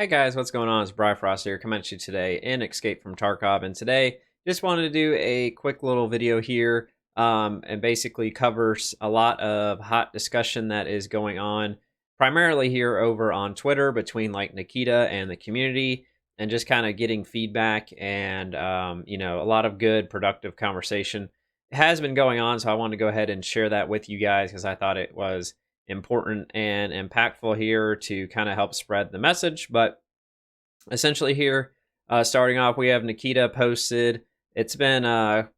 Hey guys, what's going on? It's Bryfrost here, coming at you today in Escape from Tarkov, and today just wanted to do a quick little video here, and basically covers a lot of hot discussion that is going on, primarily here over on Twitter between like Nikita and the community, and just kind of getting feedback and a lot of good, productive conversation has been going on. So I wanted to go ahead and share that with you guys because I thought it was important and impactful here to kind of help spread the message. But essentially here, starting off, we have Nikita posted. It's been a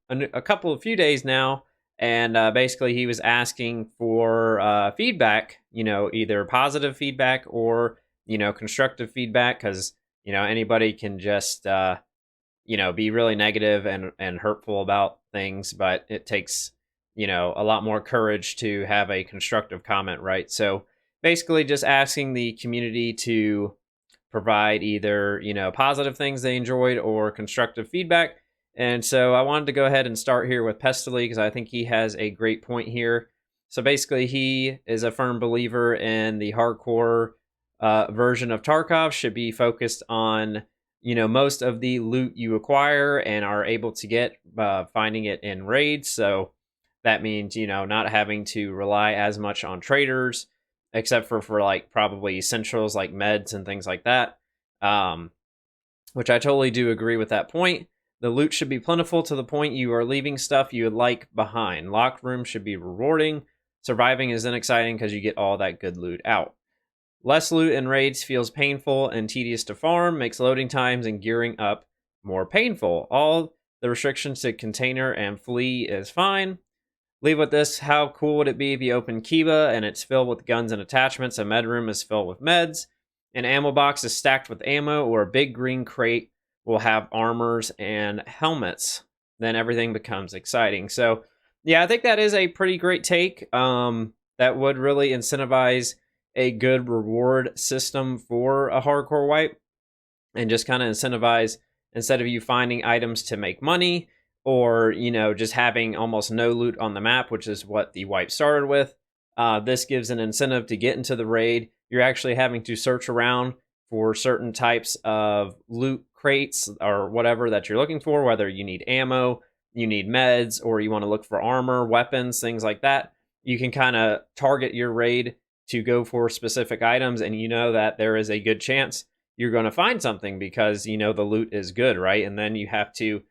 few days now, and basically he was asking for feedback, either positive feedback or constructive feedback, because anybody can just be really negative and hurtful about things, but it takes a lot more courage to have a constructive comment, right? So basically just asking the community to provide either positive things they enjoyed or constructive feedback. And so I wanted to go ahead and start here with Pestily because I think he has a great point here. So basically he is a firm believer in the hardcore version of Tarkov should be focused on most of the loot you acquire and are able to get finding it in raids. So that means not having to rely as much on traders, except for like probably essentials like meds and things like that, which I totally do agree with that point. The loot should be plentiful to the point you are leaving stuff you would like behind. Locked rooms should be rewarding. Surviving is then exciting because you get all that good loot out. Less loot in raids feels painful and tedious to farm, makes loading times and gearing up more painful. All the restrictions to container and flee is fine. Leave with this: how cool would it be if you open Kiba and it's filled with guns and attachments, a med room is filled with meds, an ammo box is stacked with ammo, or a big green crate will have armors and helmets. Then everything becomes exciting. So yeah, I think that is a pretty great take. That would really incentivize a good reward system for a hardcore wipe, and just kind of incentivize, instead of you finding items to make money, or just having almost no loot on the map, which is what the wipe started with. This gives an incentive to get into the raid. You're actually having to search around for certain types of loot crates or whatever that you're looking for, whether you need ammo, you need meds, or you want to look for armor, weapons, things like that. You can kind of target your raid to go for specific items, and that there is a good chance you're going to find something because the loot is good, right? And then you have to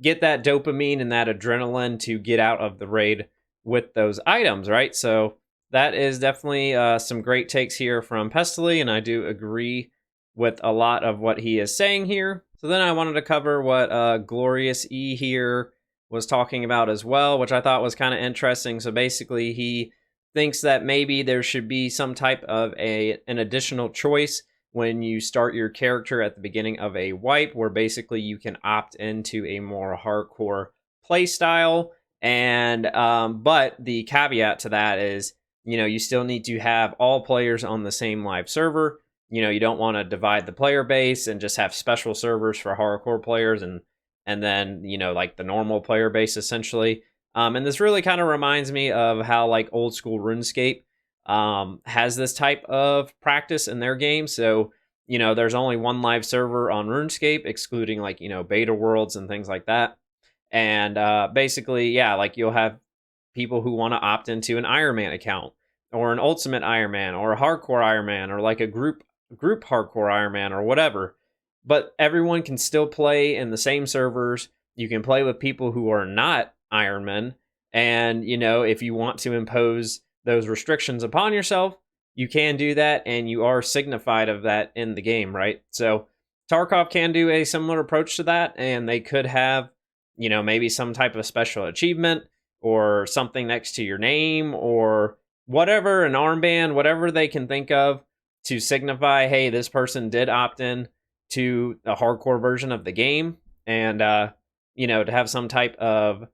get that dopamine and that adrenaline to get out of the raid with those items, right? So that is definitely some great takes here from Pestily, and I do agree with a lot of what he is saying here. So then I wanted to cover what Glorious E here was talking about as well, which I thought was kind of interesting. So basically he thinks that maybe there should be some type of an additional choice when you start your character at the beginning of a wipe, where basically you can opt into a more hardcore play style. And but the caveat to that is, you still need to have all players on the same live server. You don't want to divide the player base and just have special servers for hardcore players and then like the normal player base essentially. And this really kind of reminds me of how like old school RuneScape has this type of practice in their game. So there's only one live server on RuneScape, excluding like beta worlds and things like that. And basically, yeah, like you'll have people who want to opt into an Iron Man account, or an Ultimate Iron Man, or a Hardcore Iron Man, or like a group Hardcore Iron Man, or whatever. But everyone can still play in the same servers. You can play with people who are not Ironmen, and if you want to impose those restrictions upon yourself, you can do that, and you are signified of that in the game, right? So Tarkov can do a similar approach to that, and they could have maybe some type of special achievement or something next to your name, or whatever, an armband, whatever they can think of to signify, hey, this person did opt in to the hardcore version of the game, and to have some type of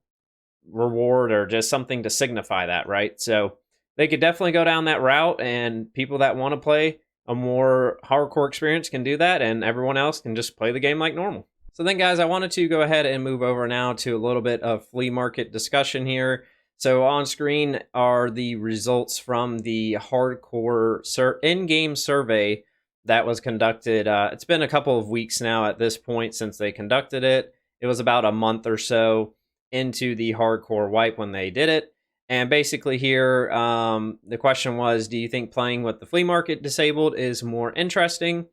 reward or just something to signify that, right? So they could definitely go down that route, and people that want to play a more hardcore experience can do that, and everyone else can just play the game like normal. So then, guys, I wanted to go ahead and move over now to a little bit of flea market discussion here. So on screen are the results from the hardcore in-game survey that was conducted. It's been a couple of weeks now at this point since they conducted it. It was about a month or so into the hardcore wipe when they did it. And basically here, the question was, do you think playing with the flea market disabled is more interesting?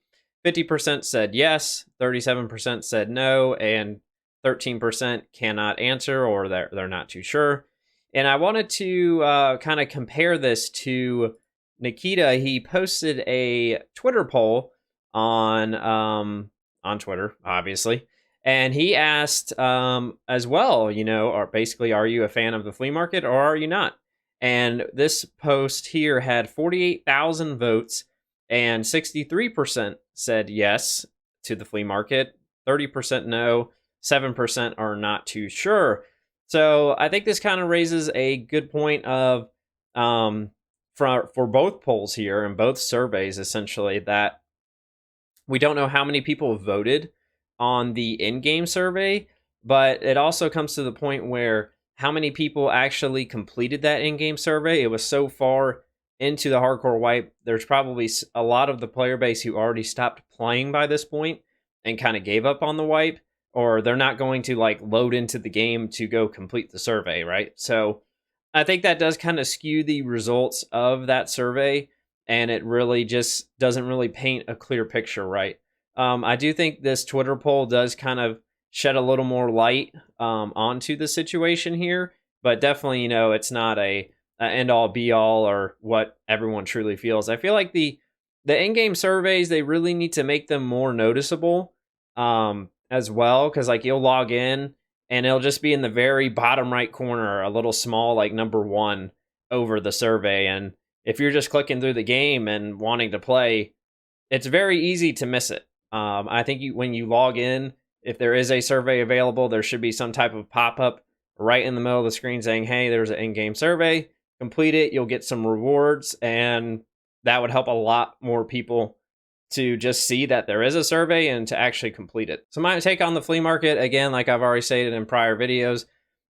50% said yes, 37% said no, and 13% cannot answer, or they're not too sure. And I wanted to kind of compare this to Nikita. He posted a Twitter poll on Twitter, obviously, and he asked as well, or basically, are you a fan of the flea market or are you not? And this post here had 48,000 votes, and 63% said yes to the flea market, 30% no, 7% are not too sure. So I think this kind of raises a good point of for both polls here and both surveys, essentially, that we don't know how many people voted on the in-game survey, but it also comes to the point where how many people actually completed that in-game survey. It was so far into the hardcore wipe, there's probably a lot of the player base who already stopped playing by this point and kind of gave up on the wipe, or they're not going to like load into the game to go complete the survey, right? So I think that does kind of skew the results of that survey, and it really just doesn't really paint a clear picture, right? I do think this Twitter poll does kind of shed a little more light onto the situation here, but definitely, it's not a end all be all or what everyone truly feels. I feel like the in-game surveys, they really need to make them more noticeable as well, because like you'll log in and it'll just be in the very bottom right corner, a little small like number 1 over the survey. And if you're just clicking through the game and wanting to play, it's very easy to miss it. I think when you log in, if there is a survey available, there should be some type of pop-up right in the middle of the screen saying, hey, there's an in-game survey. Complete it, you'll get some rewards, and that would help a lot more people to just see that there is a survey and to actually complete it. So my take on the flea market, again, like I've already stated in prior videos,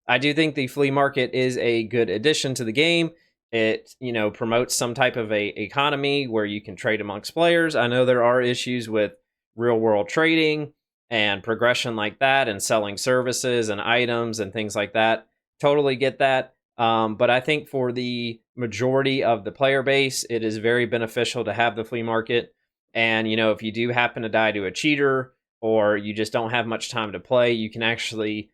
I do think the flea market is a good addition to the game. It, promotes some type of a economy where you can trade amongst players. I know there are issues with real world trading and progression like that, and selling services and items and things like that. Totally get that. But I think for the majority of the player base, it is very beneficial to have the flea market. And, if you do happen to die to a cheater, or you just don't have much time to play, you can actually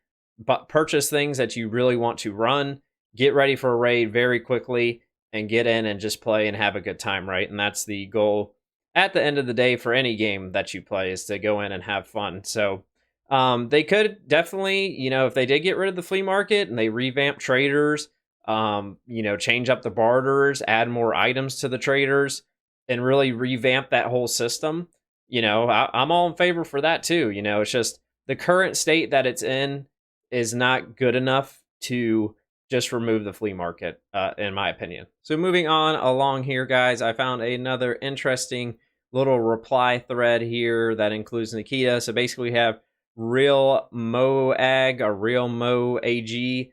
purchase things that you really want to run, get ready for a raid very quickly, and get in and just play and have a good time, right? And that's the goal at the end of the day for any game that you play, is to go in and have fun. So they could definitely, if they did get rid of the flea market and they revamp traders, change up the barters, add more items to the traders, and really revamp that whole system, I'm all in favor for that too. It's just the current state that it's in is not good enough to just remove the flea market, in my opinion. So moving on along here, guys, I found another interesting little reply thread here that includes Nikita. So basically we have Real Moag, or Real Mo AG.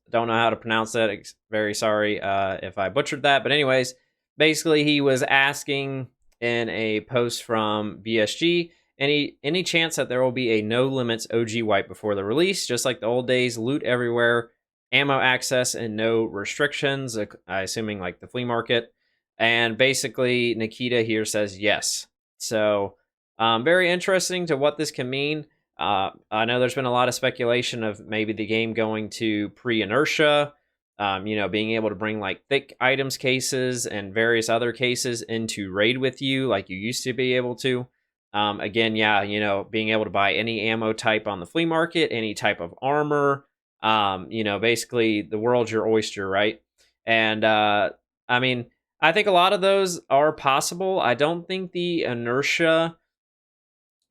Don't know how to pronounce that. Very sorry if I butchered that. But anyways, basically he was asking in a post from BSG, any chance that there will be a no limits OG wipe before the release, just like the old days, loot everywhere, ammo access, and no restrictions, assuming like the flea market. And basically Nikita here says yes. So very interesting to what this can mean. I know there's been a lot of speculation of maybe the game going to pre-inertia, being able to bring like thick items cases and various other cases into raid with you like you used to be able to. Again, yeah, being able to buy any ammo type on the flea market, any type of armor, basically the world's your oyster, right? And I mean, I think a lot of those are possible. I don't think the inertia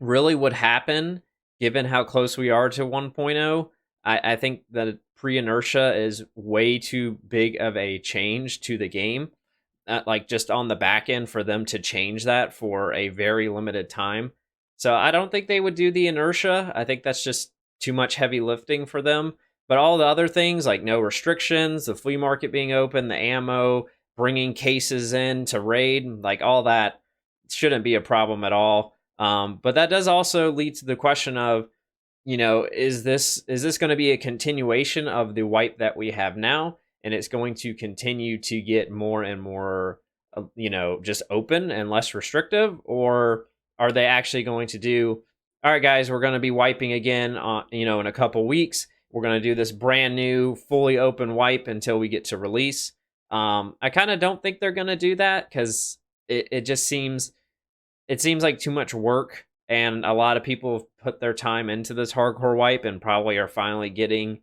really would happen given how close we are to 1.0. I think that pre-inertia is way too big of a change to the game, like just on the back end, for them to change that for a very limited time. So I don't think they would do the inertia. I think that's just too much heavy lifting for them. But all the other things, like no restrictions, the flea market being open, the ammo, bringing cases in to raid, like all that, shouldn't be a problem at all. But that does also lead to the question of, is this going to be a continuation of the wipe that we have now, and it's going to continue to get more and more, just open and less restrictive, or are they actually going to do, all right, guys, we're going to be wiping again, in a couple weeks. We're going to do this brand new, fully open wipe until we get to release. I kind of don't think they're going to do that because it just seems like too much work, and a lot of people have put their time into this hardcore wipe and probably are finally getting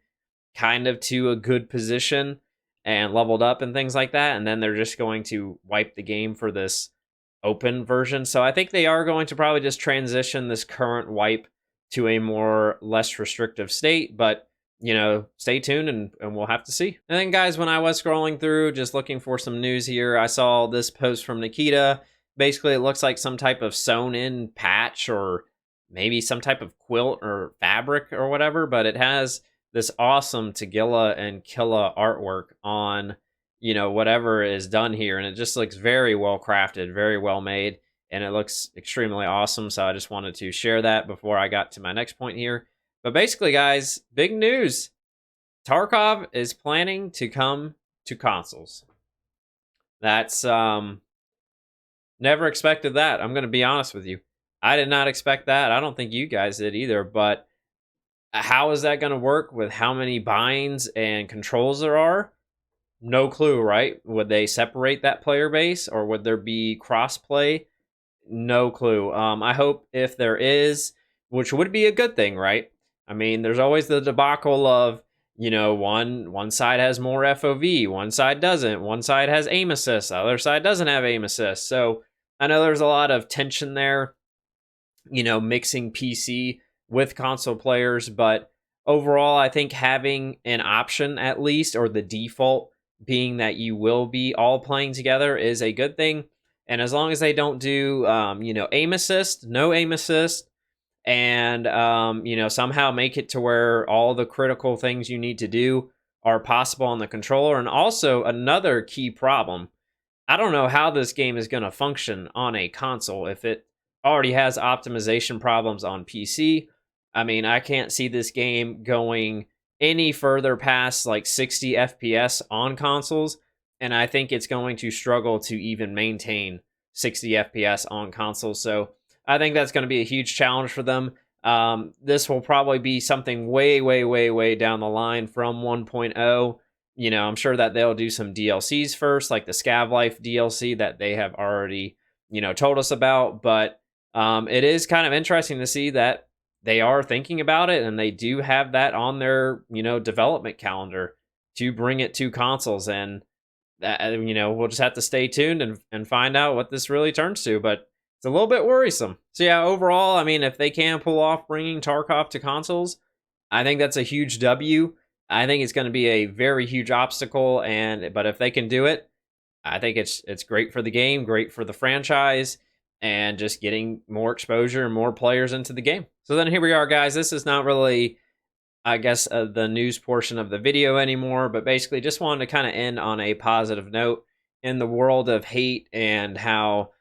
kind of to a good position and leveled up and things like that, and then they're just going to wipe the game for this open version. So I think they are going to probably just transition this current wipe to a more less restrictive state, but stay tuned and we'll have to see. And then guys, when I was scrolling through just looking for some news here, I saw this post from Nikita. Basically, it looks like some type of sewn in patch or maybe some type of quilt or fabric or whatever, but it has this awesome Tagilla and Killa artwork on, whatever is done here. And it just looks very well crafted, very well made, and it looks extremely awesome. So I just wanted to share that before I got to my next point here. But basically, guys, big news. Tarkov is planning to come to consoles. That's, never expected that. I'm going to be honest with you. I did not expect that. I don't think you guys did either, but how is that going to work with how many binds and controls there are? No clue, right? Would they separate that player base, or would there be cross-play? No clue. I hope if there is, which would be a good thing, right? I mean, there's always the debacle of, one side has more FOV, one side doesn't, one side has aim assist, the other side doesn't have aim assist. So I know there's a lot of tension there, mixing PC with console players, but overall, I think having an option at least, or the default being that you will be all playing together, is a good thing. And as long as they don't do, aim assist, no aim assist, and somehow make it to where all the critical things you need to do are possible on the controller. And also another key problem, I don't know how this game is going to function on a console if it already has optimization problems on PC. I mean, I can't see this game going any further past like 60 FPS on consoles, and I think it's going to struggle to even maintain 60 FPS on consoles. So I think that's going to be a huge challenge for them. This will probably be something way, way, way, way down the line from 1.0. I'm sure that they'll do some DLCs first, like the Scav Life DLC that they have already, told us about. But it is kind of interesting to see that they are thinking about it, and they do have that on their, development calendar to bring it to consoles. And that, we'll just have to stay tuned and find out what this really turns to. But it's a little bit worrisome. So yeah, overall, I mean, if they can pull off bringing Tarkov to consoles, I think that's a huge W. I think it's going to be a very huge obstacle, but if they can do it, I think it's great for the game, great for the franchise, and just getting more exposure and more players into the game. So then here we are, guys. This is not really, I guess, the news portion of the video anymore, but basically just wanted to kind of end on a positive note in the world of hate and how,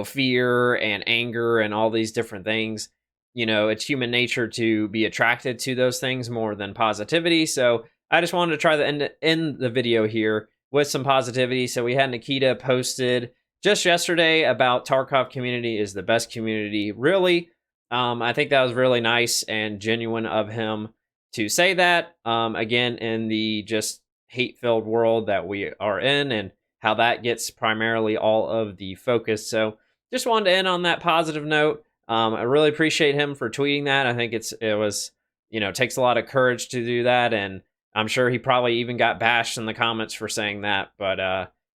fear and anger and all these different things. It's human nature to be attracted to those things more than positivity. So I just wanted to try to end the video here with some positivity. So we had Nikita posted just yesterday about Tarkov community is the best community, really. I think that was really nice and genuine of him to say that. Again, in the just hate-filled world that we are in, and how that gets primarily all of the focus. So just wanted to end on that positive note. I really appreciate him for tweeting that. I think it was, takes a lot of courage to do that. And I'm sure he probably even got bashed in the comments for saying that. But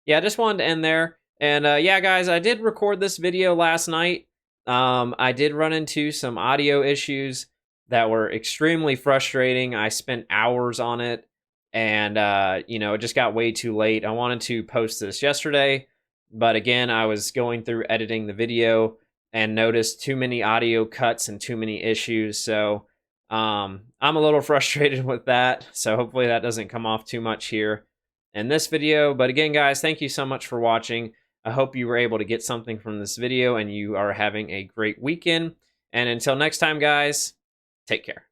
yeah, I just wanted to end there. And yeah, guys, I did record this video last night. I did run into some audio issues that were extremely frustrating. I spent hours on it. And, it just got way too late. I wanted to post this yesterday, but again, I was going through editing the video and noticed too many audio cuts and too many issues. So I'm a little frustrated with that. So hopefully that doesn't come off too much here in this video. But again, guys, thank you so much for watching. I hope you were able to get something from this video and you are having a great weekend. And until next time, guys, take care.